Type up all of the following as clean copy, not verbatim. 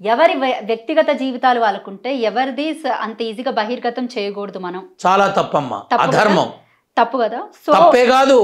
ఎవరి వ్యక్తిగత జీవితాలు వాళ్ళకుంటే ఎవరిది అంత ఈజీగా బహిర్గతం చేయకూడదు మనం. చాలా తప్పమ్మా, అధర్మం. తప్పు కదా. సో తప్పే కాదు,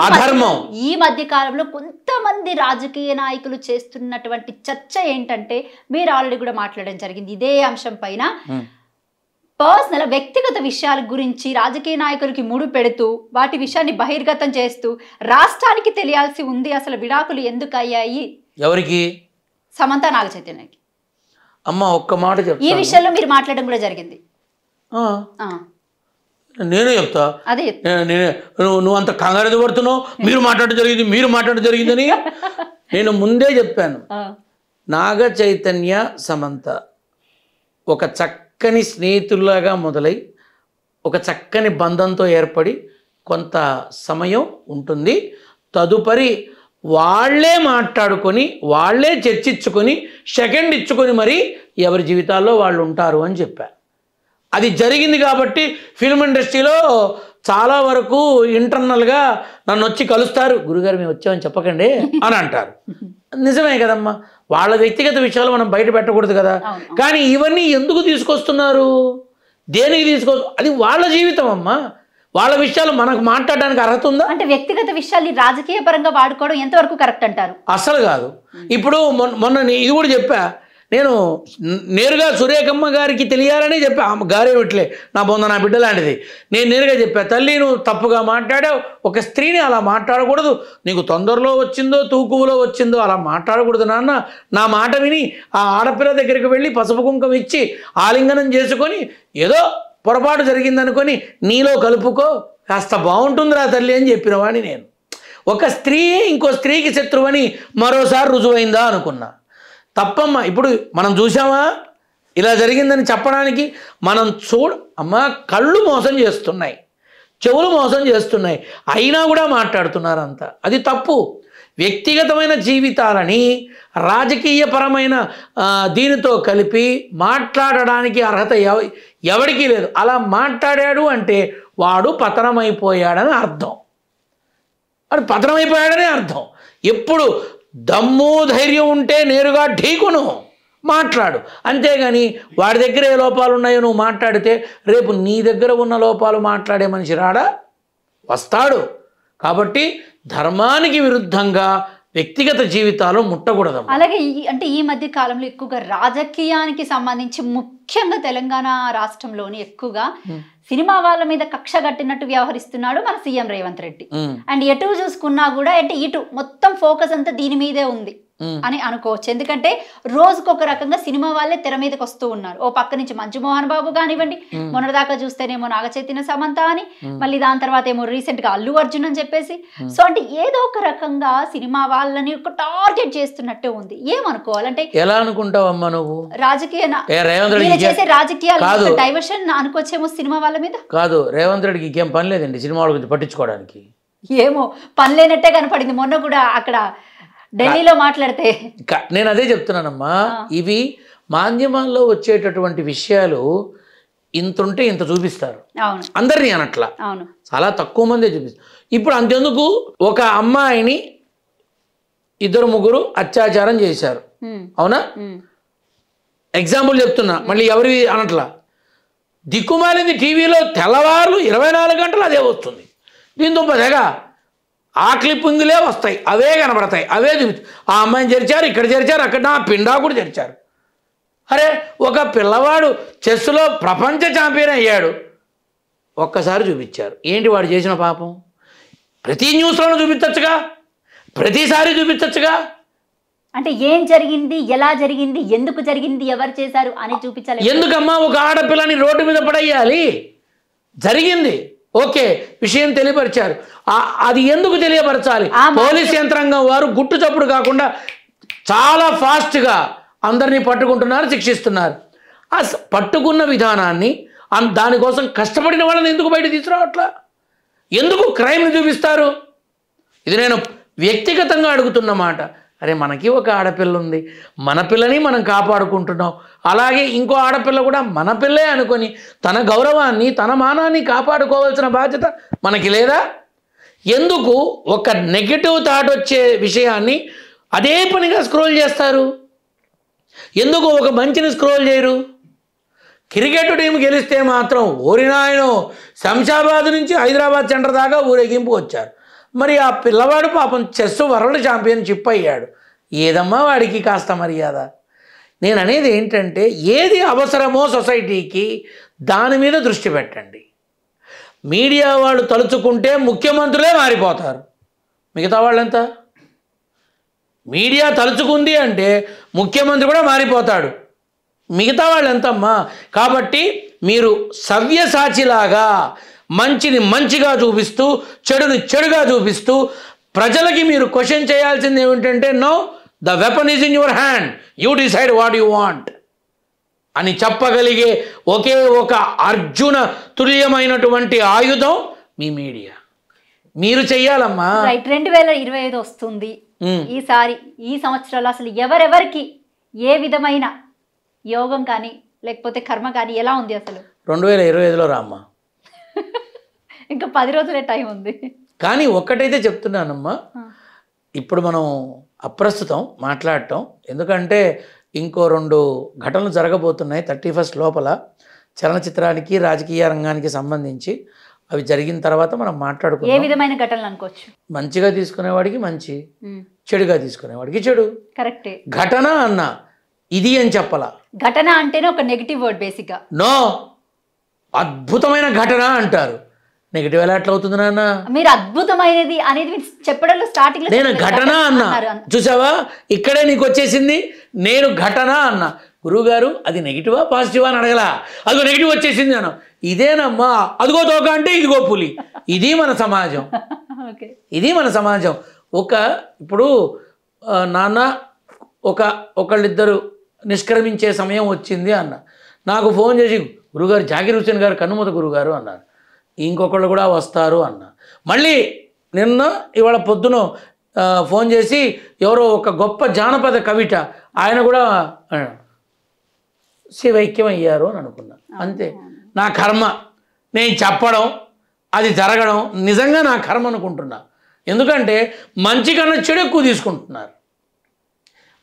అధర్మం. ఈ మధ్య కాలంలో కొంతమంది రాజకీయ నాయకులు చేస్తున్నటువంటి చర్చ ఏంటంటే, మీరు ఆల్రెడీ కూడా మాట్లాడడం జరిగింది ఇదే అంశం పైన, పర్సనల్ వ్యక్తిగత విషయాల గురించి రాజకీయ నాయకులకి ముడు పెడుతూ వాటి విషయాన్ని బహిర్గతం చేస్తూ రాష్ట్రానికి తెలియాల్సి ఉంది అసలు విడాకులు ఎందుకు అయ్యాయి. ఎవరికి? సమంత నాగచైతన్యకి. అమ్మ ఒక్క మాట చెప్తా, ఈ విషయంలో మీరు మాట్లాడడం కూడా జరిగింది. నేనే చెప్తా. అదే నువ్వు అంత కంగారు పడుతున్నావు, మీరు మాట్లాడడం జరిగిందని నేను ముందే చెప్పాను. నాగ చైతన్య సమంత ఒక చక్కని స్నేహితుల్లాగా మొదలై ఒక చక్కని బంధంతో ఏర్పడి కొంత సమయం ఉంటుంది. తదుపరి వాళ్ళే మాట్లాడుకొని వాళ్ళే చర్చించుకొని సెకండ్ ఇచ్చుకొని మరి ఎవరి జీవితాల్లో వాళ్ళు ఉంటారు అని చెప్పారు. అది జరిగింది కాబట్టి ఫిల్మ్ ఇండస్ట్రీలో చాలా వరకు ఇంటర్నల్గా నన్ను వచ్చి కలుస్తారు, గురుగారు మేము వచ్చామని చెప్పకండి అని అంటారు. నిజమే కదమ్మా, వాళ్ళ వ్యక్తిగత విషయాలు మనం బయట పెట్టకూడదు కదా. కానీ ఇవన్నీ ఎందుకు తీసుకొస్తున్నారు, దేనికి తీసుకొస్తారు? అది వాళ్ళ జీవితం అమ్మా, వాళ్ళ విషయాలు మనకు మాట్లాడడానికి అర్హత ఉందా? అంటే వ్యక్తిగత విషయాలు రాజకీయ పరంగా వాడుకోవడం ఎంతవరకు కరెక్ట్ అంటారు? అసలు కాదు. ఇప్పుడు మొన్న ఇది కూడా చెప్పా, నేను నేరుగా సురేఖమ్మ గారికి తెలియాలని చెప్పా. గారేమిట్లే నా బొంద నా బిడ్డ లాంటిది. నేను నేరుగా చెప్పా, తల్లి నువ్వు తప్పుగా మాట్లాడావు, ఒక స్త్రీని అలా మాట్లాడకూడదు, నీకు తొందరలో వచ్చిందో తూకువులో వచ్చిందో అలా మాట్లాడకూడదు నాన్న. నా మాట విని ఆ ఆడపిల్ల దగ్గరికి వెళ్ళి పసుపు కుంకం ఇచ్చి ఆలింగనం చేసుకొని ఏదో పొరపాటు జరిగిందనుకొని నీలో కలుపుకో, కాస్త బాగుంటుందిరా తల్లి అని చెప్పిన వాడిని నేను. ఒక స్త్రీ ఇంకో స్త్రీకి శత్రువని మరోసారి రుజువైందా అనుకున్నా. తప్పమ్మా. ఇప్పుడు మనం చూసామా ఇలా జరిగిందని చెప్పడానికి? మనం అమ్మా, కళ్ళు మోసం చేస్తున్నాయి, చెవులు మోసం చేస్తున్నాయి, అయినా కూడా మాట్లాడుతున్నారు అంతా. అది తప్పు. వ్యక్తిగతమైన జీవితాలని రాజకీయపరమైన దీనితో కలిపి మాట్లాడడానికి అర్హత ఎవరికీ లేదు. అలా మాట్లాడాడు అంటే వాడు పతనమైపోయాడని అర్థం. వాడు పతనమైపోయాడని అర్థం. ఎప్పుడు దమ్ము ధైర్యం ఉంటే నేరుగా ఢీకును మాట్లాడు, అంతేగాని వాడి దగ్గర ఏ లోపాలు ఉన్నాయో నువ్వు మాట్లాడితే రేపు నీ దగ్గర ఉన్న లోపాలు మాట్లాడే మనిషి రాడా? వస్తాడు. కాబట్టి ధర్మానికి విరుద్ధంగా వ్యక్తిగత జీవితాలు ముట్టకూడదు. అలాగే అంటే ఈ మధ్య కాలంలో ఎక్కువగా రాజకీయానికి సంబంధించి ముఖ్యంగా తెలంగాణ రాష్ట్రంలోని ఎక్కువగా సినిమా వాళ్ళ మీద కక్ష కట్టినట్టు వ్యవహరిస్తున్నాడు మన సీఎం రేవంత్ రెడ్డి. అండ్ ఎటు చూసుకున్నా కూడా అంటే ఇటు మొత్తం ఫోకస్ అంతా దీని మీదే ఉంది అని అనుకోవచ్చు. ఎందుకంటే రోజుకొక రకంగా సినిమా వాళ్ళే తెర మీదకి వస్తూ ఉన్నారు. ఓ పక్క నుంచి మంచు మోహన్ బాబు కానివ్వండి, మొన్నటిదాకా చూస్తేనేమో నాగచైతన్య సమంత అని, మళ్ళీ దాని తర్వాత ఏమో రీసెంట్ గా అల్లు అర్జున్ అని చెప్పేసి. సో అంటే ఏదో ఒక రకంగా సినిమా వాళ్ళని ఒక టార్గెట్ చేస్తున్నట్టే ఉంది. ఏమనుకోవాలంటే ఎలా అనుకుంటావమ్మా నువ్వు? రాజకీయ చేసే రాజకీయాలు డైవర్షన్ అనుకోవచ్చేమో సినిమా వాళ్ళ మీద. కాదు, రేవంత్ రెడ్డికి ఇంకేం పని లేదండి సినిమా వాళ్ళ గురించి పట్టించుకోవడానికి. ఏమో పని లేనట్టే కనపడింది మొన్న కూడా అక్కడ ఢిల్లీలో మాట్లాడితే. నేను అదే చెప్తున్నానమ్మా, ఇవి మాధ్యమాల్లో వచ్చేటటువంటి విషయాలు ఇంతుంటే ఇంత చూపిస్తారు, అందరినీ అనట్లా, చాలా తక్కువ మందే చూపిస్తారు. ఇప్పుడు అంతెందుకు, ఒక అమ్మాయిని ఇద్దరు ముగ్గురు అత్యాచారం చేశారు, అవునా? ఎగ్జాంపుల్ చెప్తున్నా, మళ్ళీ ఎవరి అనట్లా. దిక్కుమాలింది టీవీలో తెల్లవారులు 24 గంటలు అదే వస్తుంది. దీంతో పదేగా ఆ క్లిప్పింగ్లే వస్తాయి, అవే కనబడతాయి, అవే చూపిస్తాయి. ఆ అమ్మాయిని చేర్చారు, ఇక్కడ చేర్చారు, అక్కడ నా పిండా కూడా చేర్చారు. అరే, ఒక పిల్లవాడు చెస్లో ప్రపంచ ఛాంపియన్ అయ్యాడు, ఒక్కసారి చూపించారు. ఏంటి వాడు చేసిన పాపం? ప్రతి న్యూస్లోనూ చూపించచ్చుగా, ప్రతిసారి చూపించచ్చుగా. అంటే ఏం జరిగింది, ఎలా జరిగింది, ఎందుకు జరిగింది, ఎవరు చేశారు అని చూపించాలి. ఎందుకమ్మా ఒక ఆడపిల్లని రోడ్డు మీద పడేయాలి? జరిగింది, ఓకే, విషయం తెలియపరిచారు. అది ఎందుకు తెలియపరచాలి? పోలీస్ యంత్రాంగం వారు గుట్టు చప్పుడు కాకుండా చాలా ఫాస్ట్గా అందరినీ పట్టుకుంటున్నారు, శిక్షిస్తున్నారు. ఆ పట్టుకున్న విధానాన్ని దానికోసం కష్టపడిన వాళ్ళని ఎందుకు బయట తీసుకురావట్లా? ఎందుకు క్రైమ్ని చూపిస్తారు? ఇది నేను వ్యక్తిగతంగా అడుగుతున్న మాట. అరే, మనకి ఒక ఆడపిల్ల ఉంది, మన పిల్లని మనం కాపాడుకుంటున్నాం, అలాగే ఇంకో ఆడపిల్ల కూడా మన పిల్లే అనుకొని తన గౌరవాన్ని తన మానాన్ని కాపాడుకోవాల్సిన బాధ్యత మనకి లేదా? ఎందుకు ఒక నెగటివ్ థాట్ వచ్చే విషయాన్ని అదే పనిగా స్క్రోల్ చేస్తారు? ఎందుకు ఒక మంచిని స్క్రోల్ చేయరు? క్రికెట్ టీం గెలిస్తే మాత్రం ఓరినాయనో శంషాబాద్ నుంచి హైదరాబాద్ సెంటర్ దాకా ఊరేగింపు వచ్చారు. మరి ఆ పిల్లవాడు పాపం చెస్ వరల్డ్ ఛాంపియన్షిప్ అయ్యాడు. ఏదమ్మా వాడికి కాస్త మర్యాద? నేను అనేది ఏంటంటే ఏది అవసరమో సొసైటీకి దాని మీద దృష్టి పెట్టండి. మీడియా వాళ్ళు తలుచుకుంటే ముఖ్యమంత్రులే మారిపోతారు, మిగతా వాళ్ళంత. మీడియా తలుచుకుంది అంటే ముఖ్యమంత్రి కూడా మారిపోతాడు, మిగతా వాళ్ళు ఎంతమ్మా? కాబట్టి మీరు సవ్యసాచిలాగా మంచిని మంచిగా చూపిస్తూ చెడుని చెడుగా చూపిస్తూ ప్రజలకి మీరు క్వశ్చన్ చేయాల్సింది ఏమిటంటే, know the weapon is in your hand, you decide what you want అని చెప్పగలిగే ఒకే ఒక అర్జున తుల్యమైనటువంటి ఆయుధం మీ మీడియా. మీరు చెయ్యాలమ్మా. 2025 వస్తుంది. ఈసారి ఈ సంవత్సరాలు అసలు ఎవరెవరికి ఏ విధమైన యోగం కానీ లేకపోతే కర్మ కానీ ఎలా ఉంది అసలు? 2025లో రామ్మా. ఇంకా 10 రోజులే టైం ఉంది. కానీ ఒక్కటైతే చెప్తున్నానమ్మా, ఇప్పుడు మనం అప్రస్తుతం మాట్లాడటం, ఎందుకంటే ఇంకో 2 ఘటనలు జరగబోతున్నాయి 31 లోపల చలనచిత్రానికి రాజకీయ రంగానికి సంబంధించి. అవి జరిగిన తర్వాత మనం మాట్లాడుకుందాం. ఏ విధమైన ఘటనలు అనుకోవచ్చు? మంచిగా తీసుకునేవాడికి మంచి, చెడుగా తీసుకునేవాడికి చెడు. కరెక్టే. ఘటన అన్న ఇది అని చెప్పాలా? ఘటన అంటేనే ఒక నెగిటివ్ వర్డ్ బేసిక్గా. నో, అద్భుతమైన ఘటన అంటారు. నెగిటివ్ ఎలా ఎట్లా అవుతుంది నాన్న? మీరు అద్భుతమైనది అనేది చెప్పడంలో స్టార్టింగ్ లో నేను ఘటన అన్నా, చూసావా ఇక్కడే నీకు వచ్చేసింది. నేను ఘటన అన్నా, గురువుగారు అది నెగిటివా పాజిటివా అని అడగలా, అదిగో నెగిటివ్ వచ్చేసింది అన్న. ఇదేనమ్మా, అదిగో తోక అంటే ఇదిగో పులి. ఇది మన సమాజం, ఇది మన సమాజం. ఇప్పుడు నాన్న ఒకళ్ళిద్దరు నిష్క్రమించే సమయం వచ్చింది అన్న. నాకు ఫోన్ చేసి, గురుగారు జాకీర్ హుస్సేన్ గారు కన్నుమూత గురుగారు అన్నారు, ఇంకొకళ్ళు కూడా వస్తారు అన్న. మళ్ళీ ఇవాళ పొద్దున ఫోన్ చేసి ఎవరో ఒక గొప్ప జానపద కవిట ఆయన కూడా శివైక్యం అయ్యారు అని అనుకున్నా. అంతే, నా కర్మ. నేను చెప్పడం, అది జరగడం నిజంగా నా కర్మ అనుకుంటున్నా. ఎందుకంటే మంచి కన్నా చెడు ఎక్కువ తీసుకుంటున్నారు,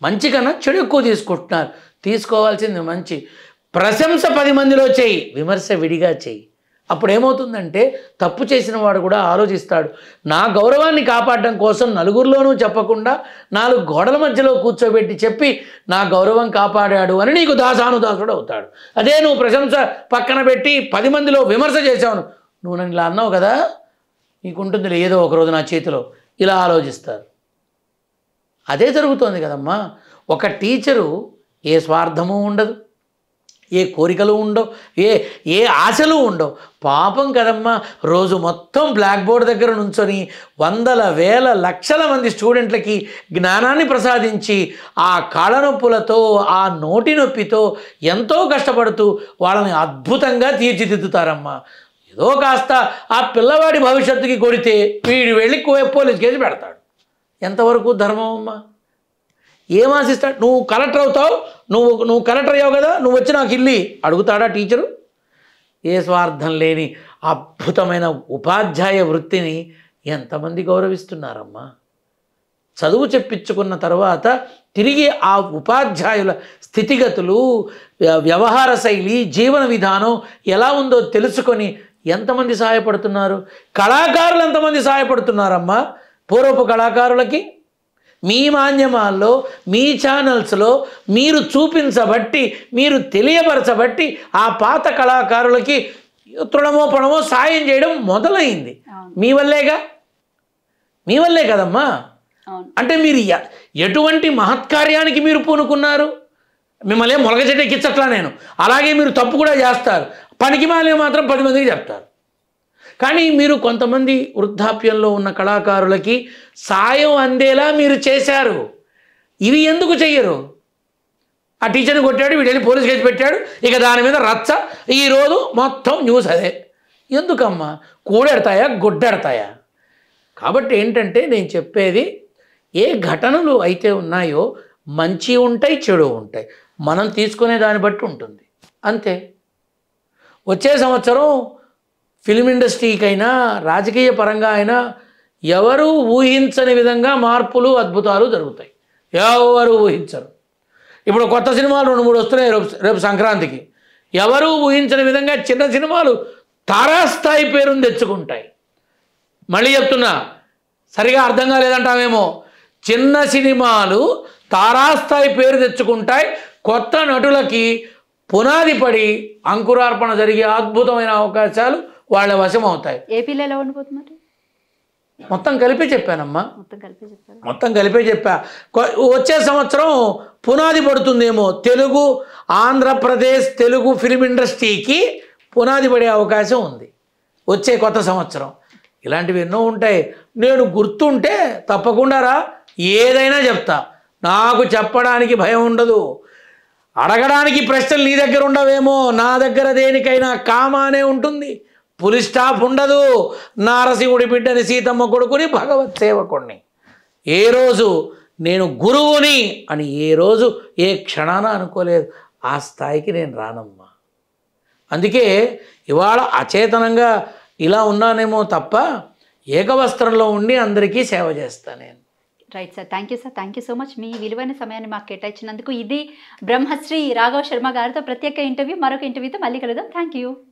మంచి కన్నా చెడు ఎక్కువ తీసుకుంటున్నారు. తీసుకోవాల్సింది మంచి. ప్రశంస 10 మందిలో చేయి, విమర్శ విడిగా చేయి. అప్పుడు ఏమవుతుందంటే తప్పు చేసిన వాడు కూడా ఆలోచిస్తాడు, నా గౌరవాన్ని కాపాడడం కోసం నలుగురిలోనూ చెప్పకుండా 4 గోడల మధ్యలో కూర్చోబెట్టి చెప్పి నా గౌరవం కాపాడాడు అని నీకు దాసానుదాసుడు అవుతాడు. అదే నువ్వు ప్రశంస పక్కన పెట్టి 10 మందిలో విమర్శ చేసావు, నువ్వు నన్ను ఇలా అన్నావు కదా, నీకుంటుంది ఏదో ఒకరోజు నా చేతిలో, ఇలా ఆలోచిస్తారు. అదే జరుగుతోంది కదమ్మా. ఒక టీచరు ఏ స్వార్థము ఉండదు, ఏ కోరికలు ఉండవు, ఏ ఆశలు ఉండవు. పాపం కదమ్మా, రోజు మొత్తం బ్లాక్ బోర్డ్ దగ్గర నుంచొని వందల వేల లక్షల మంది స్టూడెంట్లకి జ్ఞానాన్ని ప్రసాదించి ఆ కాళ్ళ నొప్పులతో ఆ నోటి నొప్పితో ఎంతో కష్టపడుతూ వాళ్ళని అద్భుతంగా తీర్చిదిద్దుతారమ్మా. ఏదో కాస్త ఆ పిల్లవాడి భవిష్యత్తుకి కొడితే వీడు వెళ్ళి పోలీస్ కేసు పెడతాడు. ఎంతవరకు ధర్మం అమ్మా? ఏం ఆశిస్తాడు? నువ్వు కలెక్టర్ అవుతావు, నువ్వు కలెక్టర్ అయ్యావు కదా, నువ్వు వచ్చి నాకు ఇల్లి అడుగుతాడా టీచరు? ఏ స్వార్థం లేని అద్భుతమైన ఉపాధ్యాయ వృత్తిని ఎంతమంది గౌరవిస్తున్నారమ్మా? చదువు చెప్పించుకున్న తర్వాత తిరిగి ఆ ఉపాధ్యాయుల స్థితిగతులు, వ్యవహార శైలి, జీవన విధానం ఎలా ఉందో తెలుసుకొని ఎంతమంది సహాయపడుతున్నారు? కళాకారులు ఎంతమంది సహాయపడుతున్నారమ్మా? పూర్వపు కళాకారులకి మీ మాధ్యమాల్లో, మీ ఛానల్స్లో మీరు చూపించబట్టి, మీరు తెలియపరచబట్టి ఆ పాత కళాకారులకి తృణమో పణమో సాయం చేయడం మొదలైంది. మీ వల్లేగా, మీ వల్లే కదమ్మా. అంటే మీరు ఎటువంటి మహత్కార్యానికి మీరు పూనుకున్నారు? మిమ్మల్ని మొలక చెట్టు ఎక్కించట్లా నేను. అలాగే మీరు తప్పు కూడా చేస్తారు, పనికి మాలే మాత్రం 10 మందికి చెప్తారు. కానీ మీరు కొంతమంది వృద్ధాప్యంలో ఉన్న కళాకారులకి సాయం అందేలా మీరు చేశారు. ఇవి ఎందుకు చెయ్యరు? ఆ టీచర్ని కొట్టాడు, వీడు వెళ్ళి పోలీస్ కేసు పెట్టాడు, ఇక దాని మీద రచ్చ. ఈరోజు మొత్తం న్యూస్ అదే. ఎందుకమ్మా? కూడెడతాయా గుడ్డెడతాయా? కాబట్టి ఏంటంటే నేను చెప్పేది, ఏ ఘటనలు అయితే ఉన్నాయో మంచి ఉంటాయి, చెడు ఉంటాయి. మనం తీసుకునే దాన్ని బట్టి ఉంటుంది, అంతే. వచ్చే సంవత్సరం ఫిల్మ్ ఇండస్ట్రీకైనా రాజకీయ పరంగా అయినా ఎవరు ఊహించని విధంగా మార్పులు, అద్భుతాలు జరుగుతాయి. ఎవరు ఊహించరు. ఇప్పుడు కొత్త సినిమాలు 2-3 వస్తున్నాయి రేపు సంక్రాంతికి. ఎవరూ ఊహించని విధంగా చిన్న సినిమాలు తారాస్థాయి పేరును తెచ్చుకుంటాయి. మళ్ళీ చెప్తున్నా, సరిగా అర్థం కాలేదంటావేమో, చిన్న సినిమాలు తారాస్థాయి పేరు తెచ్చుకుంటాయి. కొత్త నటులకి పునాది పడి అంకురార్పణ జరిగే అద్భుతమైన అవకాశాలు వాళ్ళ వశం అవుతాయి. ఏపీలో ఎలా ఉండిపోతున్నారు? మొత్తం కలిపి చెప్పానమ్మా, మొత్తం కలిపే చెప్పా. వచ్చే సంవత్సరం పునాది పడుతుందేమో, తెలుగు ఆంధ్రప్రదేశ్ తెలుగు ఫిల్మ్ ఇండస్ట్రీకి పునాది పడే అవకాశం ఉంది వచ్చే కొత్త సంవత్సరం. ఇలాంటివి ఎన్నో ఉంటాయి. నేను గుర్తుంటే తప్పకుండా ఏదైనా చెప్తా. నాకు చెప్పడానికి భయం ఉండదు. అడగడానికి ప్రశ్నలు నీ దగ్గర ఉండవేమో, నా దగ్గర దేనికైనా కామానే ఉంటుంది, పులి స్టాప్ ఉండదు. నారసింహుడి బిడ్డని, సీతమ్మ కొడుకుని, భగవత్ సేవకుడిని. ఏ రోజు నేను గురువుని అని ఏ రోజు ఏ క్షణాన అనుకోలేదు. ఆ స్థాయికి నేను రానమ్మా. అందుకే ఇవాళ అచేతనంగా ఇలా ఉన్నానేమో తప్ప ఏకవస్త్రంలో ఉండి అందరికీ సేవ చేస్తాను నేను. Right sir, thank you sir, thank you so much. మీ విలువైన సమయాన్ని మాకు కేటాయించినందుకు. ఇది బ్రహ్మశ్రీ రాఘవ శర్మ గారితో ప్రత్యేక ఇంటర్వ్యూ. మరొక ఇంటర్వ్యూతో మళ్ళీ కలుద్దాం. Thank you.